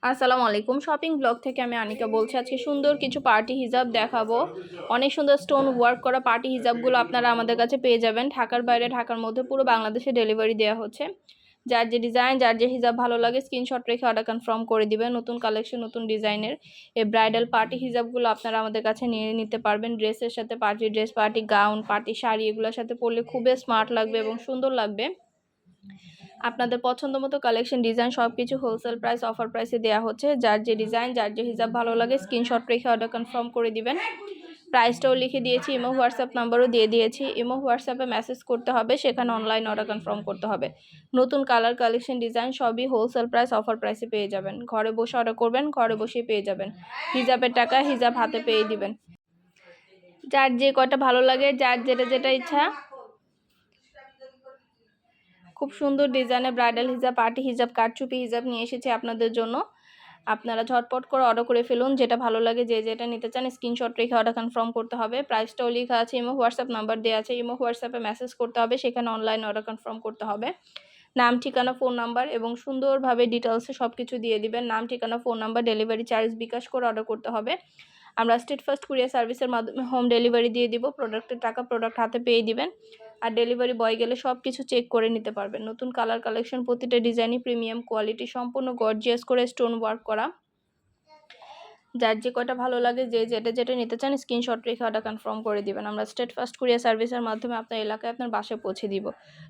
আসসালামু আলাইকুম। Shopping blog থেকে আমি আনিকা বলছি। আজকে সুন্দর কিছু পার্টি হিজাব দেখাবো। অনেক সুন্দর স্টোন ওয়ার্ক করা পার্টি হিজাবগুলো আপনারা আমাদের কাছে পেয়ে যাবেন। ঢাকার বাইরে, ঢাকার মধ্যে পুরো বাংলাদেশে ডেলিভারি দেওয়া হচ্ছে। যার যে ডিজাইন, যার যে হিজাব ভালো লাগে স্ক্রিনশট রেখে অর্ডার কনফার্ম করে দিবেন। নতুন কালেকশন, নতুন ডিজাইনের এই ব্রাইডাল পার্টি হিজাবগুলো আপনারা আমাদের কাছে নিয়ে নিতে পারবেন। ড্রেসের সাথে party dress, party gown, party sari এগুলোর সাথে পরলে খুবই স্মার্ট লাগবে এবং সুন্দর লাগবে। আপনাদের পছন্দ মতো কালেকশন, ডিজাইন সবকিছু হোলসেল প্রাইস, অফার প্রাইসে দেওয়া হচ্ছে। যার যে ডিজাইন, যার যে হিসাব ভালো লাগে স্ক্রিনশট রেখে অর্ডার কনফার্ম করে দিবেন। প্রাইসটাও লিখে দিয়েছি, ইমো হোয়াটসঅ্যাপ নাম্বারও দিয়ে দিয়েছি। ইমো হোয়াটসঅ্যাপে মেসেজ করতে হবে, সেখানে অনলাইন অর্ডার কনফার্ম করতে হবে। নতুন কালার, কালেকশন, ডিজাইন সবই হোলসেল প্রাইস, অফার প্রাইসে পেয়ে যাবেন। ঘরে বসে অর্ডার করবেন, ঘরে বসেই পেয়ে যাবেন। হিজাবের টাকা হিজাব হাতে পেয়ে দিবেন। যার যে কয়টা ভালো লাগে, যার যেটা যেটা ইচ্ছা। খুব সুন্দর ডিজাইনের ব্রাইডাল হিজাব, পার্টি হিজাব, কারচুপি হিজাব নিয়ে এসেছি আপনাদের জন্য। আপনারা ঝটপট করে অর্ডার করে ফেলুন। যেটা ভালো লাগে, যে যেটা নিতে চান স্ক্রিনশট রেখে অর্ডার কনফার্ম করতে হবে। প্রাইসটাও লেখা আছে, ইমো হোয়াটসঅ্যাপ নাম্বার দেওয়া আছে। ইমো হোয়াটসঅ্যাপে মেসেজ করতে হবে, সেখানে অনলাইন অর্ডার কনফার্ম করতে হবে। নাম, ঠিকানা, ফোন নাম্বার এবং সুন্দরভাবে ডিটেলসে সব কিছু দিয়ে দিবেন। নাম, ঠিকানা, ফোন নাম্বার, ডেলিভারি চার্জ বিকাশ করে অর্ডার করতে হবে। আমরা স্টেট ফার্স্ট কুরিয়ার সার্ভিসের মাধ্যমে হোম ডেলিভারি দিয়ে দিব। প্রোডাক্টের টাকা প্রোডাক্ট হাতে পেয়ে দিবেন। আর ডেলিভারি বয় গেলে সব কিছু চেক করে নিতে পারবেন। নতুন কালার, কালেকশন, প্রতিটা ডিজাইনই প্রিমিয়াম কোয়ালিটি, সম্পূর্ণ গর্জিয়াস করে স্টোন ওয়ার্ক করা। যার যে কয়টা ভালো লাগে, যে যেটা যেটা নিতে চান স্ক্রিনশট রেখে অর্ডার কনফার্ম করে দিবেন। আমরা স্টেট ফার্স্ট কুরিয়ার সার্ভিসের মাধ্যমে আপনার এলাকায়, আপনার বাসায় পৌঁছে দিব।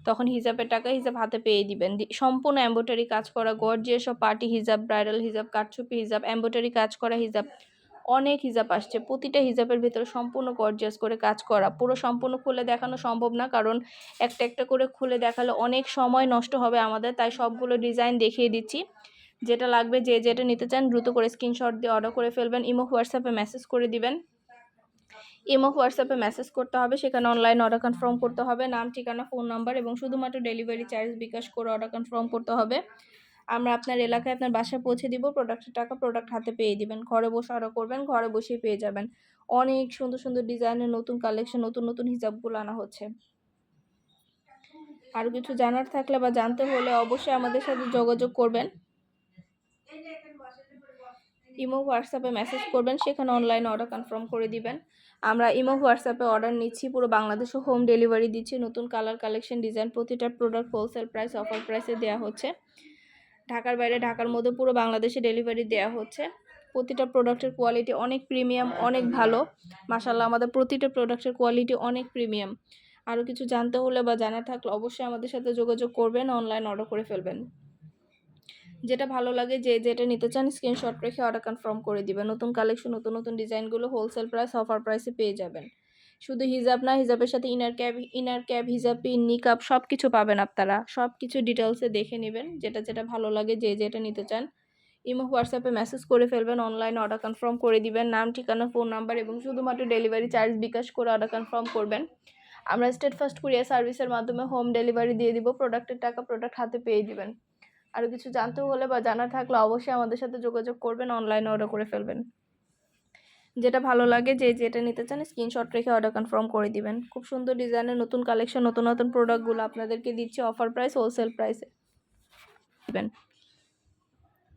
তখন হিজাবের টাকা হিজাব হাতে পেয়ে দিবেন। সম্পূর্ণ এমব্রয়ডারি কাজ করা গর্জিয়াস সব পার্টি হিজাব, ব্রাইডাল হিজাব, কারচুপি হিজাব, এমব্রয়ডারি কাজ করা হিজাব। অনেক হিজাব আসছে, প্রতিটা হিজাবের ভিতরে সম্পূর্ণ গর্জিয়াস করে কাজ করা। পুরো সম্পূর্ণ খুলে দেখানো সম্ভব না, কারণ একটা একটা করে খুলে দেখালে অনেক সময় নষ্ট হবে আমাদের, তাই সবগুলো ডিজাইন দেখিয়ে দিচ্ছি। যেটা লাগবে, যে যেটা নিতে চান দ্রুত করে স্ক্রিনশট দিয়ে অর্ডার করে ফেলবেন। ইমো হোয়াটসঅ্যাপে মেসেজ করে দিবেন। ইমো হোয়াটসঅ্যাপে মেসেজ করতে হবে, সেখানে অনলাইন অর্ডার কনফার্ম করতে হবে। নাম, ঠিকানা, ফোন নাম্বার এবং শুধুমাত্র ডেলিভারি চার্জ বিকাশ করে অর্ডার কনফার্ম করতে হবে। আমরা আপনার এলাকায়, আপনার বাসায় পৌঁছে দিব। প্রোডাক্টের টাকা প্রোডাক্ট হাতে পেয়ে দিবেন। ঘরে বসে অর্ডার করবেন, ঘরে বসেই পেয়ে যাবেন। অনেক সুন্দর সুন্দর ডিজাইনের নতুন কালেকশন, নতুন নতুন হিজাবগুলো আনা হচ্ছে। আরও কিছু জানার থাকলে বা জানতে হলে অবশ্যই আমাদের সাথে যোগাযোগ করবেন। ইমো হোয়াটসঅ্যাপে মেসেজ করবেন, সেখানে অনলাইন অর্ডার কনফার্ম করে দিবেন। আমরা ইমো হোয়াটসঅ্যাপে অর্ডার নিচ্ছি, পুরো বাংলাদেশে হোম ডেলিভারি দিচ্ছি। নতুন কালার, কালেকশন, ডিজাইন প্রতিটা প্রোডাক্ট হোলসেল প্রাইস, অফার প্রাইসে দেওয়া হচ্ছে। ঢাকার বাইরে, ঢাকার মধ্যে পুরো বাংলাদেশে ডেলিভারি দেওয়া হচ্ছে। প্রতিটা প্রোডাক্টের কোয়ালিটি অনেক প্রিমিয়াম, অনেক ভালো। মাশাআল্লাহ, আমাদের প্রতিটা প্রোডাক্টের কোয়ালিটি অনেক প্রিমিয়াম। আরও কিছু জানতে হলে বা জানার থাকলে অবশ্যই আমাদের সাথে যোগাযোগ করবেন, অনলাইন অর্ডার করে ফেলবেন। যেটা ভালো লাগে, যে যেটা নিতে চান স্ক্রিনশট রেখে অর্ডার কনফার্ম করে দিবেন। নতুন কালেকশন, নতুন নতুন ডিজাইনগুলো হোলসেল প্রাইস, অফার প্রাইসে পেয়ে যাবেন। শুধু হিজাব না, হিজাবের সাথে ইনার ক্যাপ, হিজাব পিন, নিকাব সব কিছু পাবেন আপনারা। সব কিছু ডিটেলসে দেখে নেবেন, যেটা যেটা ভালো লাগে, যে যেটা নিতে চান। ইমো হোয়াটসঅ্যাপে মেসেজ করে ফেলবেন, অনলাইন অর্ডার কনফার্ম করে দিবেন। নাম, ঠিকানা, ফোন নাম্বার এবং শুধুমাত্র ডেলিভারি চার্জ বিকাশ করে অর্ডার কনফার্ম করবেন। আমরা স্টেট ফার্স্ট কুরিয়ার সার্ভিসের মাধ্যমে হোম ডেলিভারি দিয়ে দিব। প্রোডাক্টের টাকা প্রোডাক্ট হাতে পেয়ে দিবেন। আরও কিছু জানতে হলে বা জানার থাকলে অবশ্যই আমাদের সাথে যোগাযোগ করবেন, অনলাইনে অর্ডার করে ফেলবেন। যেটা ভালো লাগে, যে যেটা নিতে চান স্ক্রিনশট রেখে অর্ডার কনফার্ম করে দিবেন। খুব সুন্দর ডিজাইনের নতুন কালেকশন, নতুন নতুন প্রোডাক্টগুলো আপনাদেরকে দিচ্ছি অফার প্রাইস, হোলসেল প্রাইসে দিবেন।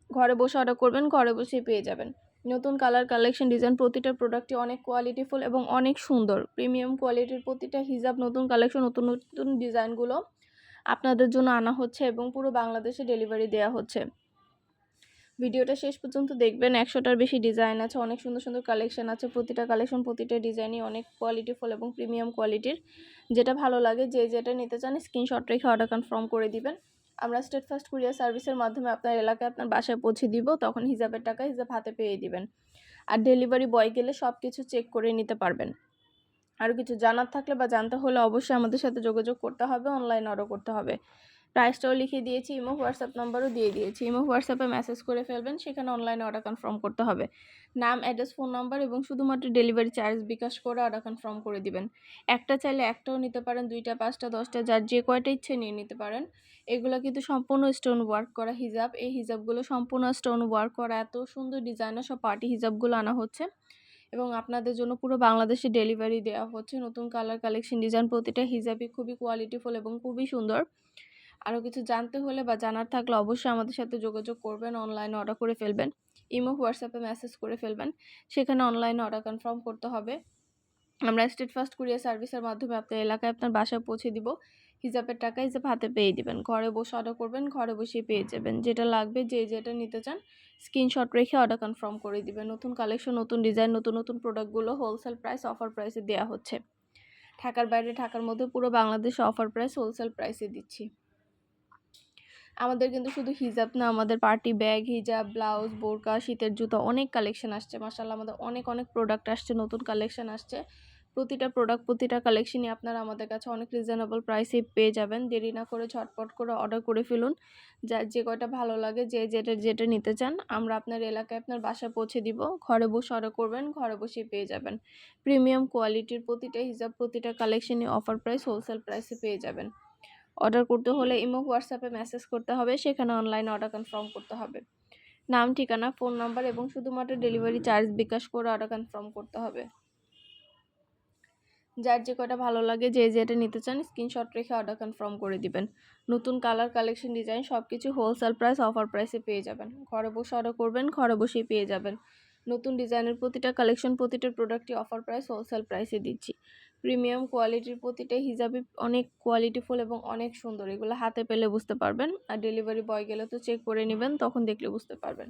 ঘরে বসে অর্ডার করবেন, ঘরে বসেই পেয়ে যাবেন। নতুন কালার, কালেকশন, ডিজাইন প্রতিটা প্রোডাক্টই অনেক কোয়ালিটিফুল এবং অনেক সুন্দর। প্রিমিয়াম কোয়ালিটির প্রতিটা হিজাব, নতুন কালেকশন, নতুন নতুন ডিজাইনগুলো আপনাদের জন্য আনা হচ্ছে এবং পুরো বাংলাদেশে ডেলিভারি দেওয়া হচ্ছে। ভিডিওটা শেষ পর্যন্ত দেখবেন। 100টার বেশি ডিজাইন আছে, অনেক সুন্দর সুন্দর কালেকশন আছে। প্রতিটা কালেকশন, প্রতিটা ডিজাইনই অনেক কোয়ালিটিফুল এবং প্রিমিয়াম কোয়ালিটির। যেটা ভালো লাগে, যে যেটা নিতে চান স্ক্রিনশট রেখে অর্ডার কনফার্ম করে দিবেন। আমরা স্টেট ফার্স্ট কুরিয়ার সার্ভিসের মাধ্যমে আপনার এলাকায়, আপনার বাসায় পৌঁছে দিব। তখন হিজাবের টাকা হিজাব হাতে পেয়ে দিবেন। আর ডেলিভারি বয় গেলে সব কিছু চেক করে নিতে পারবেন। আরও কিছু জানার থাকলে বা জানতে হলে অবশ্যই আমাদের সাথে যোগাযোগ করতে হবে, অনলাইন অর্ডার করতে হবে। প্রাইসটাও লিখে দিয়েছি, ইমো হোয়াটসঅ্যাপ নাম্বারও দিয়ে দিয়েছি। ইমো হোয়াটসঅ্যাপে মেসেজ করে ফেলবেন, সেখানে অনলাইনে অর্ডার কনফার্ম করতে হবে। নাম, অ্যাড্রেস, ফোন নাম্বার এবং শুধুমাত্র ডেলিভারি চার্জ বিকাশ করে অর্ডার কনফার্ম করে দিবেন। একটা চাইলে একটাও নিতে পারেন, 2টা, 5টা, 10টা, যার যে কয়টা ইচ্ছে নিয়ে নিতে পারেন। এগুলো কিন্তু সম্পূর্ণ স্টোন ওয়ার্ক করা হিজাব। এই হিজাবগুলো সম্পূর্ণ স্টোন ওয়ার্ক করা, এত সুন্দর ডিজাইনের সব পার্টি হিজাবগুলো আনা হচ্ছে এবং আপনাদের জন্য পুরো বাংলাদেশে ডেলিভারি দেওয়া হচ্ছে। নতুন কালার, কালেকশন, ডিজাইন প্রতিটা হিজাবই খুবই কোয়ালিটিফুল এবং খুবই সুন্দর। আরও কিছু জানতে হলে বা জানার থাকলে অবশ্যই আমাদের সাথে যোগাযোগ করবেন, অনলাইনে অর্ডার করে ফেলবেন। ইমো হোয়াটসঅ্যাপে মেসেজ করে ফেলবেন, সেখানে অনলাইনে অর্ডার কনফার্ম করতে হবে। আমরা স্টেট ফার্স্ট কুরিয়ার সার্ভিসের মাধ্যমে আপনার এলাকায় আপনার বাসায় পৌঁছে দিব। হিসাবের টাকা হিসাব হাতে পেয়ে দিবেন। ঘরে বসে অর্ডার করবেন, ঘরে বসেই পেয়ে যাবেন। যেটা লাগবে যে যেটা নিতে চান স্ক্রিনশট রেখে অর্ডার কনফার্ম করে দিবেন। নতুন কালেকশন, নতুন ডিজাইন, নতুন নতুন প্রোডাক্টগুলো হোলসেল প্রাইস, অফার প্রাইসে দেওয়া হচ্ছে। ঢাকার বাইরে, ঢাকার মধ্যে পুরো বাংলাদেশে অফার প্রাইস, হোলসেল প্রাইসে দিচ্ছি। আমাদের কিন্তু শুধু হিজাব না, আমাদের পার্টি ব্যাগ, হিজাব, ব্লাউজ, বোরকা, শীতের জুতো অনেক কালেকশন আসছে। মাশাআল্লাহ, আমাদের অনেক অনেক প্রোডাক্ট আসছে, নতুন কালেকশন আসছে। প্রতিটা প্রোডাক্ট, প্রতিটা কালেকশনই আপনারা আমাদের কাছে অনেক রিজনেবল প্রাইসে পেয়ে যাবেন। দেরি না করে ঝটপট করে অর্ডার করে ফেলুন। যার যে কয়টা ভালো লাগে, যে যেটা নিতে চান আমরা আপনার এলাকায় আপনার বাসায় পৌঁছে দিব। ঘরে বসে অর্ডার করবেন, ঘরে বসেই পেয়ে যাবেন। প্রিমিয়াম কোয়ালিটির প্রতিটা হিজাব, প্রতিটা কালেকশনই অফার প্রাইস, হোলসেল প্রাইসে পেয়ে যাবেন। অর্ডার করতে হলে ইমো হোয়াটসঅ্যাপে মেসেজ করতে হবে, সেখানে অনলাইনে অর্ডার কনফার্ম করতে হবে। নাম, ঠিকানা, ফোন নাম্বার এবং শুধুমাত্র ডেলিভারি চার্জ বিকাশ করে অর্ডার কনফার্ম করতে হবে। যার যে কয়টা ভালো লাগে, যে যেটা নিতে চান স্ক্রিনশট রেখে অর্ডার কনফার্ম করে দিবেন। নতুন কালার, কালেকশন, ডিজাইন সব কিছু হোলসেল প্রাইস, অফার প্রাইসে পেয়ে যাবেন। ঘরে বসে অর্ডার করবেন, ঘরে বসেই পেয়ে যাবেন। নতুন ডিজাইনের প্রতিটা কালেকশন, প্রতিটা প্রোডাক্টই অফার প্রাইস, হোলসেল প্রাইসে দিচ্ছি। প্রিমিয়াম কোয়ালিটির প্রতিটা হিজাবই অনেক কোয়ালিটিফুল এবং অনেক সুন্দর। এগুলো হাতে পেলে বুঝতে পারবেন, আর ডেলিভারি বয় গেলে তো চেক করে নেবেন, তখন দেখলে বুঝতে পারবেন।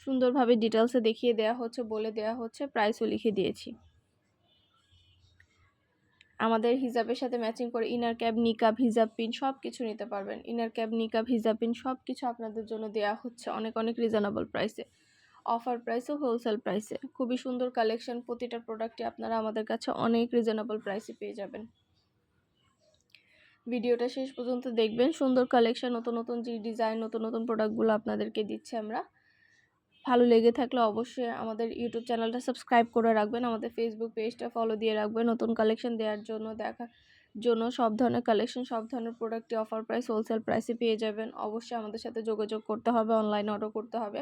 সুন্দরভাবে ডিটেলসে দেখিয়ে দেওয়া হচ্ছে, বলে দেওয়া হচ্ছে, প্রাইসও লিখে দিয়েছি। আমাদের হিজাবের সাথে ম্যাচিং করে ইনার ক্যাপ, নিকাব, হিজাব পিন সব কিছু নিতে পারবেন। ইনার ক্যাপ, নিকাব, হিজাব পিন সব কিছু আপনাদের জন্য দেওয়া হচ্ছে অনেক অনেক রিজনেবল প্রাইসে, অফার প্রাইসে, হোলসেল প্রাইসে। খুবই সুন্দর কালেকশন, প্রতিটা প্রোডাক্টই আপনারা আমাদের কাছে অনেক রিজনেবল প্রাইসে পেয়ে যাবেন। ভিডিওটা শেষ পর্যন্ত দেখবেন। সুন্দর কালেকশন, নতুন নতুন যে ডিজাইন, নতুন নতুন প্রোডাক্টগুলো আপনাদেরকে দিচ্ছি আমরা। ভালো লেগে থাকলে অবশ্যই আমাদের ইউটিউব চ্যানেলটা সাবস্ক্রাইব করে রাখবেন, আমাদের ফেসবুক পেজটা ফলো দিয়ে রাখবেন। নতুন কালেকশন দেওয়ার জন্য, দেখার জন্য, সব ধরনের কালেকশন, সব ধরনের প্রোডাক্টই অফার প্রাইস, হোলসেল প্রাইসে পেয়ে যাবেন। অবশ্যই আমাদের সাথে যোগাযোগ করতে হবে, অনলাইনে অর্ডার করতে হবে,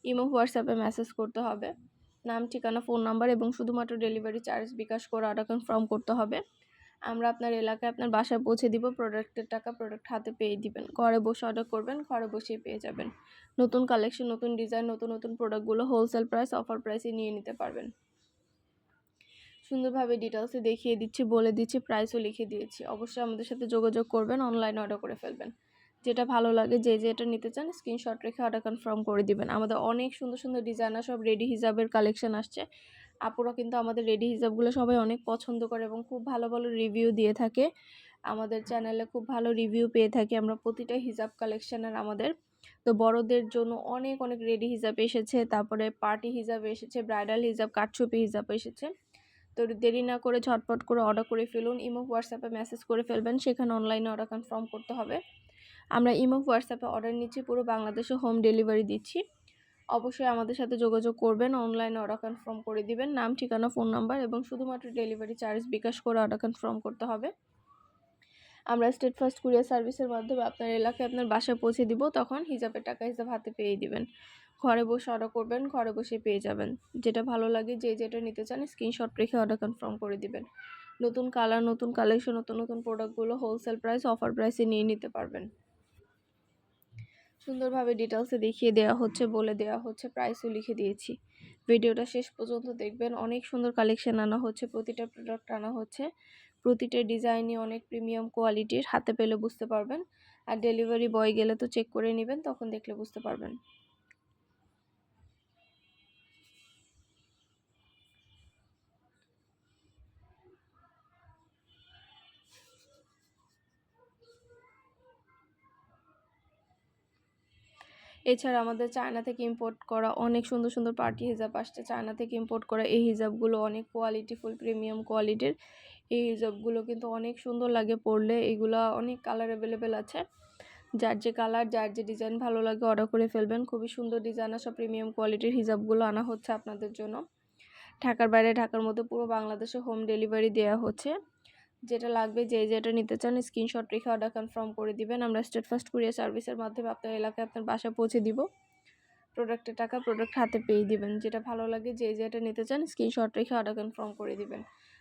ইমো হোয়াটসঅ্যাপে মেসেজ করতে হবে। নাম, ঠিকানা, ফোন নাম্বার এবং শুধুমাত্র ডেলিভারি চার্জ বিকাশ করে অর্ডার কনফার্ম করতে হবে। আমরা আপনার এলাকায় আপনার বাসায় পৌঁছে দিব। প্রোডাক্টের টাকা প্রোডাক্ট হাতে পেয়ে দিবেন। ঘরে বসে অর্ডার করবেন, ঘরে বসেই পেয়ে যাবেন। নতুন কালেকশন, নতুন ডিজাইন, নতুন নতুন প্রোডাক্টগুলো হোলসেল প্রাইস, অফার প্রাইসে নিয়ে নিতে পারবেন। সুন্দরভাবে ডিটেলসে দেখিয়ে দিচ্ছি, বলে দিচ্ছি, প্রাইসও লিখে দিয়েছি। অবশ্যই আমাদের সাথে যোগাযোগ করবেন, অনলাইনে অর্ডার করে ফেলবেন। যেটা ভালো লাগে, যে যেটা নিতে চান স্ক্রিনশট রেখে অর্ডার কনফার্ম করে দিবেন। আমাদের অনেক সুন্দর সুন্দর ডিজাইনার সব রেডি হিজাবের কালেকশন আসছে। আপুরা কিন্তু আমাদের রেডি হিজাবগুলো সবাই অনেক পছন্দ করে এবং খুব ভালো ভালো রিভিউ দিয়ে থাকে। আমাদের চ্যানেলে খুব ভালো রিভিউ পেয়ে থাকি আমরা প্রতিটা হিজাব কালেকশানের। আমাদের তো বড়দের জন্য অনেক অনেক রেডি হিজাব এসেছে, তারপরে পার্টি হিজাব এসেছে, ব্রাইডাল হিজাব, কাটছুপি হিজাব এসেছে। তো দেরি না করে ঝটপট করে অর্ডার করে ফেলুন। ইমো হোয়াটসঅ্যাপে মেসেজ করে ফেলবেন, সেখানে অনলাইনে অর্ডার কনফার্ম করতে হবে। আমরা ইমো হোয়াটসঅ্যাপে অর্ডার নিচ্ছি, পুরো বাংলাদেশে হোম ডেলিভারি দিচ্ছি। অবশ্যই আমাদের সাথে যোগাযোগ করবেন, অনলাইনে অর্ডার কনফার্ম করে দিবেন। নাম, ঠিকানা, ফোন নাম্বার এবং শুধুমাত্র ডেলিভারি চার্জ বিকাশ করে অর্ডার কনফার্ম করতে হবে। আমরা স্টেট ফার্স্ট কুরিয়ার সার্ভিসের মাধ্যমে আপনার এলাকায় আপনার বাসায় পৌঁছে দিব। তখন হিসাবের টাকা হিসাব হাতে পেয়ে দিবেন। ঘরে বসে অর্ডার করবেন, ঘরে বসে পেয়ে যাবেন। যেটা ভালো লাগে, যে যেটা নিতে চান স্ক্রিনশট রেখে অর্ডার কনফার্ম করে দিবেন। নতুন কালার, নতুন কালেকশন, নতুন নতুন প্রোডাক্টগুলো হোলসেল প্রাইস, অফার প্রাইসে নিয়ে নিতে পারবেন। সুন্দরভাবে ডিটেলসে দেখিয়ে দেওয়া হচ্ছে, বলে দেওয়া হচ্ছে, প্রাইসও লিখে দিয়েছি। ভিডিওটা শেষ পর্যন্ত দেখবেন। অনেক সুন্দর কালেকশন আনা হচ্ছে, প্রতিটা প্রোডাক্ট আনা হচ্ছে, প্রতিটা ডিজাইনই অনেক প্রিমিয়াম কোয়ালিটির। হাতে পেলে বুঝতে পারবেন, আর ডেলিভারি বয় গেলে তো চেক করে নেবেন, তখন দেখলে বুঝতে পারবেন। এছাড়া আমাদের চায়না থেকে ইম্পোর্ট করা অনেক সুন্দর সুন্দর পার্টি হিজাব আসছে। চায়না থেকে ইম্পোর্ট করা এই হিজাবগুলো অনেক কোয়ালিটিফুল, প্রিমিয়াম কোয়ালিটির। এই হিজাবগুলো কিন্তু অনেক সুন্দর লাগে পরলে। এগুলো অনেক কালার অ্যাভেলেবেল আছে। যার যে কালার, যার যে ডিজাইন ভালো লাগে অর্ডার করে ফেলবেন। খুবই সুন্দর ডিজাইন আসা প্রিমিয়াম কোয়ালিটির হিজাবগুলো আনা হচ্ছে আপনাদের জন্য। ঢাকার বাইরে, ঢাকার মধ্যে পুরো বাংলাদেশে হোম ডেলিভারি দেওয়া হচ্ছে। যেটা লাগবে, যে যেটা নিতে চান স্ক্রিনশট রেখে অর্ডার কনফার্ম করে দিবেন। আমরা স্টেট ফার্স্ট কুরিয়ার সার্ভিসের মাধ্যমে আপনার এলাকায় আপনার বাসায় পৌঁছে দিব। প্রোডাক্টের টাকা প্রোডাক্ট হাতে পেয়ে দিবেন। যেটা ভালো লাগে, যে যেটা নিতে চান স্ক্রিনশট রেখে অর্ডার কনফার্ম করে দিবেন।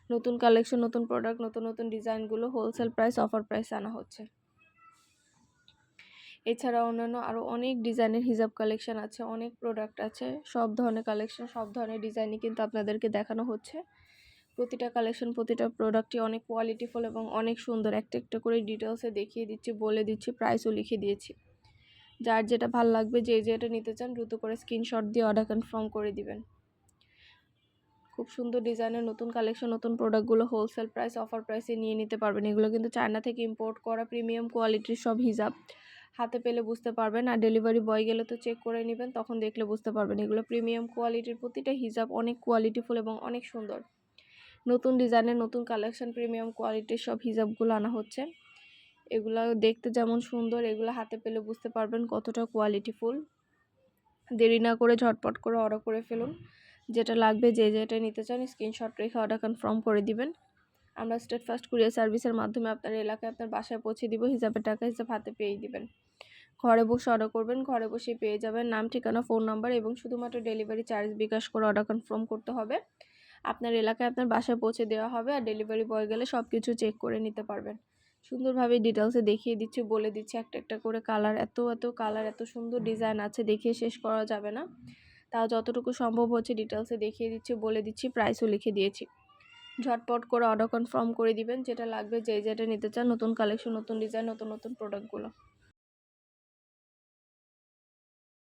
নতুন কালেকশন, নতুন প্রোডাক্ট, নতুন নতুন ডিজাইনগুলো হোলসেল প্রাইস, অফার প্রাইস আনা হচ্ছে। এছাড়া অন্যান্য আরও অনেক ডিজাইনের হিজাব কালেকশন আছে, অনেক প্রোডাক্ট আছে, সব ধরনের কালেকশন, সব ধরনের ডিজাইনই কিন্তু আপনাদেরকে দেখানো হচ্ছে। প্রতিটা কালেকশন, প্রতিটা প্রোডাক্টই অনেক কোয়ালিটিফুল এবং অনেক সুন্দর। একটা একটা করে ডিটেলসে দেখিয়ে দিচ্ছি, বলে দিচ্ছি, প্রাইসও লিখে দিয়েছি। যার যেটা ভালো লাগবে, যে যেটা নিতে চান দ্রুত করে স্ক্রিনশট দিয়ে অর্ডার কনফার্ম করে দিবেন। খুব সুন্দর ডিজাইনের নতুন কালেকশন, নতুন প্রোডাক্টগুলো হোলসেল প্রাইস, অফার প্রাইসে নিয়ে নিতে পারবেন। এগুলো কিন্তু চায়না থেকে ইম্পোর্ট করা প্রিমিয়াম কোয়ালিটির সব হিজাব। হাতে পেলে বুঝতে পারবেন, আর ডেলিভারি বয় গেলে তো চেক করে নেবেন, তখন দেখলে বুঝতে পারবেন। এগুলো প্রিমিয়াম কোয়ালিটির, প্রতিটা হিজাব অনেক কোয়ালিটিফুল এবং অনেক সুন্দর। নতুন ডিজাইনের নতুন কালেকশন, প্রিমিয়াম কোয়ালিটির সব হিজাবগুলো আনা হচ্ছে। এগুলো দেখতে যেমন সুন্দর, এগুলো হাতে পেলে বুঝতে পারবেন কতটা কোয়ালিটিফুল। দেরি না করে ঝটপট করে অর্ডার করে ফেলুন। যেটা লাগবে, যে যেটা নিতে চান স্ক্রিনশট রেখে অর্ডার কনফার্ম করে দিবেন। আমরা স্টেট ফার্স্ট কুরিয়ার সার্ভিসের মাধ্যমে আপনার এলাকায় আপনার বাসায় পৌঁছে দিব। হিসাবের টাকা হিসাব হাতে পেয়ে দিবেন। ঘরে বসে অর্ডার করবেন, ঘরে বসে পেয়ে যাবেন। নাম, ঠিকানা, ফোন নাম্বার এবং শুধুমাত্র ডেলিভারি চার্জ বিকাশ করে অর্ডার কনফার্ম করতে হবে। আপনার এলাকায় আপনার বাসায় পৌঁছে দেওয়া হবে, আর ডেলিভারি বয় গেলে সব কিছু চেক করে নিতে পারবেন। সুন্দরভাবে ডিটেলসে দেখিয়ে দিচ্ছি, বলে দিচ্ছি একটা একটা করে। কালার, এত কালার, এত সুন্দর ডিজাইন আছে, দেখিয়ে শেষ করা যাবে না। তাও যতটুকু সম্ভব হচ্ছে ডিটেলসে দেখিয়ে দিচ্ছি, বলে দিচ্ছি, প্রাইসও লিখে দিয়েছি। ঝটপট করে অর্ডার কনফার্ম করে দিবেন। যেটা লাগবে, যে যেটা নিতে চান, নতুন কালেকশন, নতুন ডিজাইন, নতুন নতুন প্রোডাক্টগুলো।